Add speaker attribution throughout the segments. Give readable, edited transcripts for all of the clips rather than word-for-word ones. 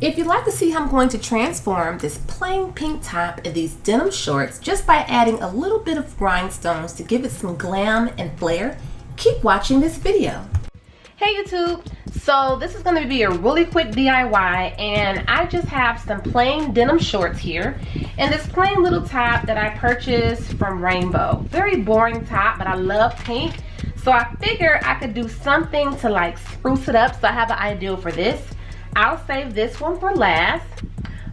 Speaker 1: If you'd like to see how I'm going to transform this plain pink top into these denim shorts just by adding a little bit of rhinestones to give it some glam and flair, keep watching this video. Hey YouTube, so this is going to be a really quick DIY, and I just have some plain denim shorts here and this plain little top that I purchased from Rainbow. Very boring top, but I love pink, so I figured I could do something to like spruce it up. So I have an idea for this. I'll save this one for last,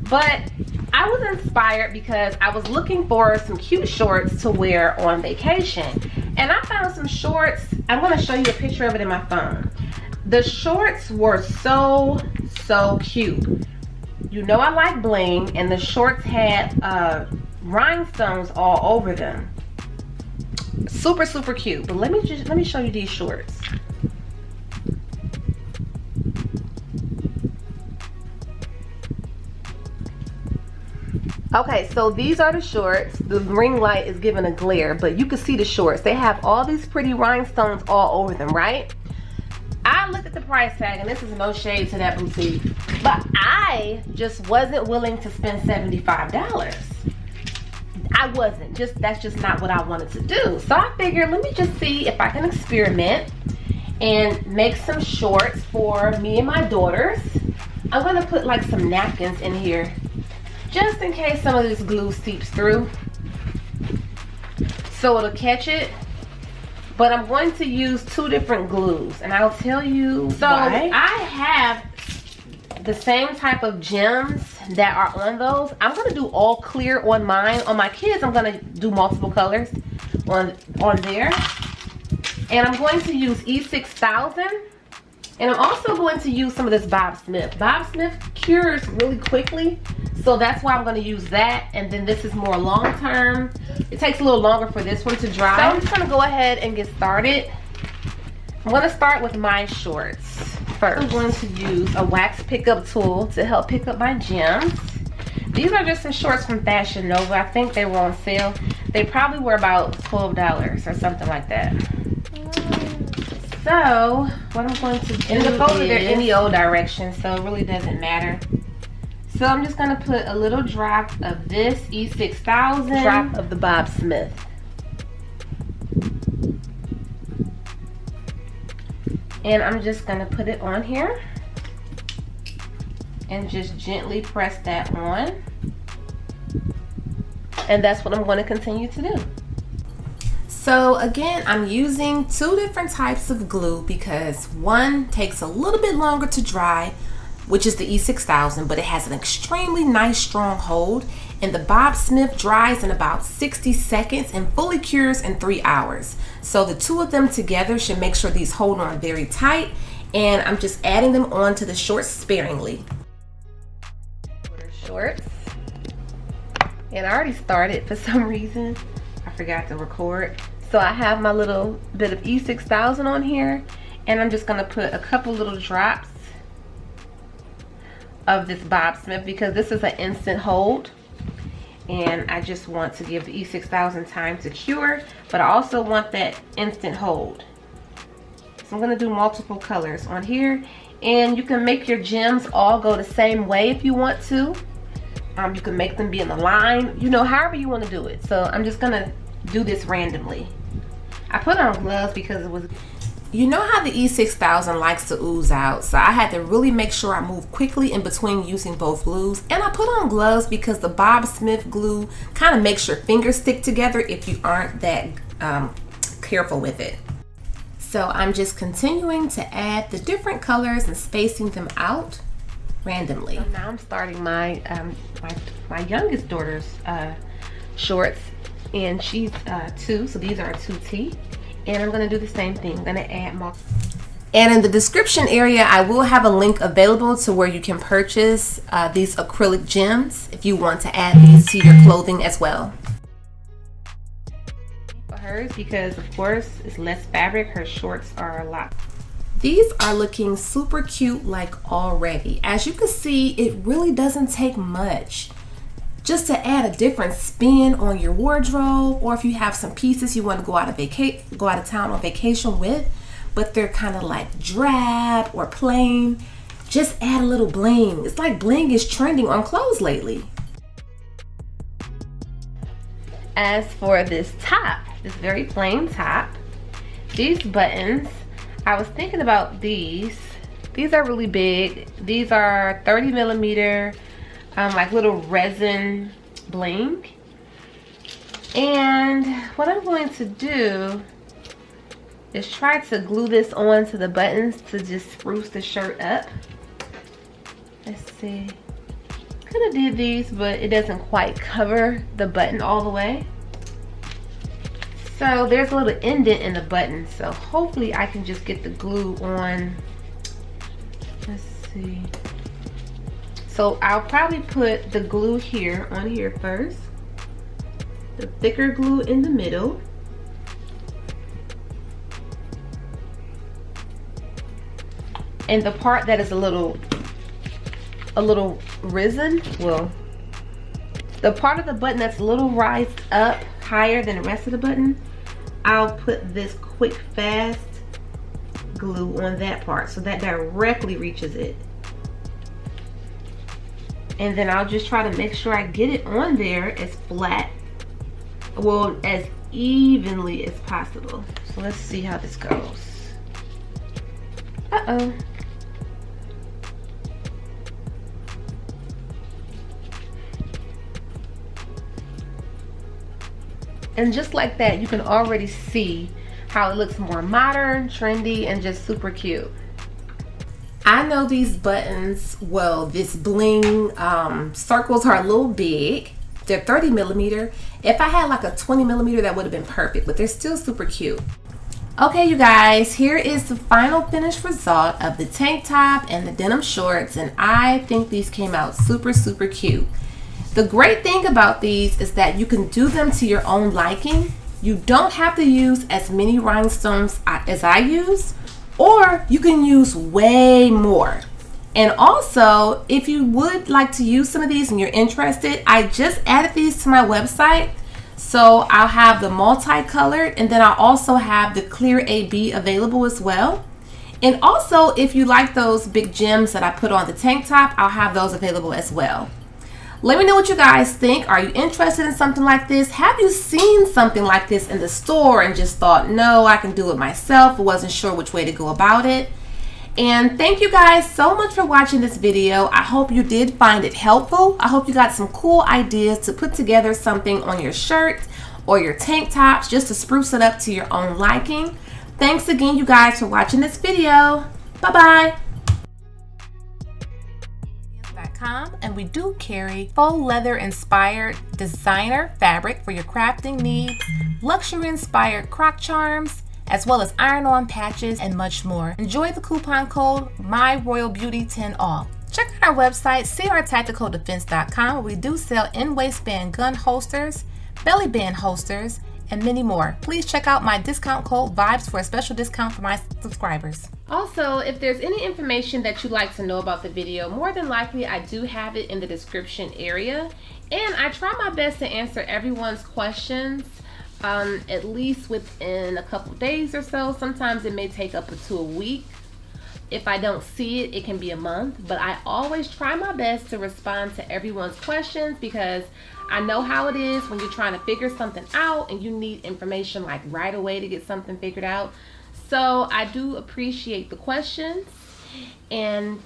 Speaker 1: but I was inspired because I was looking for some cute shorts to wear on vacation, and I found some shorts. I'm going to show you a picture of it in my phone. The shorts were so cute. You know I like bling, and the shorts had rhinestones all over them. Super cute. But let me show you these shorts. Okay, so these are the shorts. The ring light is giving a glare, but you can see the shorts. They have all these pretty rhinestones all over them, right? I looked at the price tag, and this is no shade to that boutique, but I just wasn't willing to spend $75. I wasn't. That's just not what I wanted to do. So I figured, let me just see if I can experiment and make some shorts for me and my daughters. I'm gonna put like some napkins in here, just in case some of this glue seeps through, so it'll catch it. But I'm going to use two different glues, and I'll tell you why. I have the same type of gems that are on those. I'm going to do all clear on mine. On my kids, I'm going to do multiple colors on there. And I'm going to use E6000. And I'm also going to use some of this Bob Smith. Bob Smith cures really quickly, so that's why I'm going to use that. And then this is more long term. It takes a little longer for this one to dry. So I'm just going to go ahead and get started. I'm going to start with my shorts first. I'm going to use a wax pickup tool to help pick up my gems. These are just some shorts from Fashion Nova. I think they were on sale. They probably were about $12 or something like that. So what I'm going to do, in the folder they're any old direction, so it really doesn't matter. So I'm just going to put a little drop of this E6000, drop of the Bob Smith. And I'm just going to put it on here and just gently press that on. And that's what I'm going to continue to do. So again, I'm using two different types of glue because one takes a little bit longer to dry, which is the E6000, but it has an extremely nice strong hold, and the Bob Smith dries in about 60 seconds and fully cures in 3 hours. So the two of them together should make sure these hold on very tight, and I'm just adding them onto the shorts sparingly. Shorts, and I already started for some reason. I forgot to record. So I have my little bit of E6000 on here, and I'm just gonna put a couple little drops of this Bob Smith because this is an instant hold, and I just want to give the E6000 time to cure, but I also want that instant hold. So I'm gonna do multiple colors on here, and you can make your gems all go the same way if you want to. You can make them be in the line, you know, however you want to do it. So I'm just gonna do this randomly. I put on gloves because it was, you know how the E6000 likes to ooze out, so I had to really make sure I move quickly in between using both glues. And I put on gloves because the Bob Smith glue kind of makes your fingers stick together if you aren't that careful with it. So I'm just continuing to add the different colors and spacing them out randomly. So now I'm starting my my youngest daughter's shorts, and she's 2, so these are a 2T, and I'm going to do the same thing. I'm going to add more. And in the description area I will have a link available to where you can purchase these acrylic gems if you want to add these to your clothing as well. For hers, because of course it's less fabric, her shorts are a lot. These are looking super cute like already. As you can see, it really doesn't take much just to add a different spin on your wardrobe, or if you have some pieces you want to go out of town on vacation with, but they're kind of like drab or plain. just add a little bling. It's like bling is trending on clothes lately. As for this top, this very plain top, these buttons, I was thinking about these. These are really big. These are 30 millimeter, like little resin bling. And what I'm going to do is try to glue this on to the buttons to just spruce the shirt up. Let's see. Could have did these, but it doesn't quite cover the button all the way. So there's a little indent in the button, so hopefully I can just get the glue on. Let's see. So I'll probably put the glue here on here first, the thicker glue in the middle, and the part that is a little risen, well, the part of the button that's a little rised up higher than the rest of the button, I'll put this quick fast glue on that part so that directly reaches it. And then I'll just try to make sure I get it on there as flat, well, as evenly as possible. So let's see how this goes. Uh-oh. And just like that, you can already see how it looks more modern, trendy, and just super cute. I know these buttons, well, this bling circles are a little big. They're 30 millimeter. If I had like a 20 millimeter, that would have been perfect, but they're still super cute. Okay, you guys, here is the final finished result of the tank top and the denim shorts, and I think these came out super, super cute. The great thing about these is that you can do them to your own liking. You don't have to use as many rhinestones as I use, or you can use way more. And also, if you would like to use some of these and you're interested, I just added these to my website. So I'll have the multicolored, and then I'll also have the clear AB available as well. And also, if you like those big gems that I put on the tank top, I'll have those available as well. Let me know what you guys think. Are you interested in something like this? Have you seen something like this in the store and just thought, no, I can do it myself, wasn't sure which way to go about it? And thank you guys so much for watching this video. I hope you did find it helpful. I hope you got some cool ideas to put together something on your shirt or your tank tops just to spruce it up to your own liking. Thanks again, you guys, for watching this video. Bye-bye. And we do carry faux leather inspired designer fabric for your crafting needs, luxury inspired croc charms, as well as iron-on patches and much more. Enjoy the coupon code MyRoyalBeauty10OFF. Check out our website, crtacticaldefense.com, where we do sell in-waistband gun holsters, belly band holsters, and many more. Please check out my discount code VIBES for a special discount for my subscribers. Also, if there's any information that you'd like to know about the video, more than likely I do have it in the description area. And I try my best to answer everyone's questions, at least within a couple days or so. Sometimes it may take up to a week. If I don't see it, it can be a month. But I always try my best to respond to everyone's questions, because I know how it is when you're trying to figure something out and you need information like right away to get something figured out. So I do appreciate the questions, and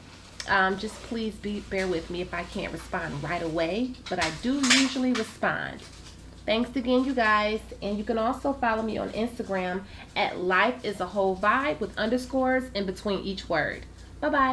Speaker 1: just please bear with me if I can't respond right away, but I do usually respond. Thanks again, you guys, and you can also follow me on Instagram at lifeisaWholeVibe with underscores in between each word. Bye-bye.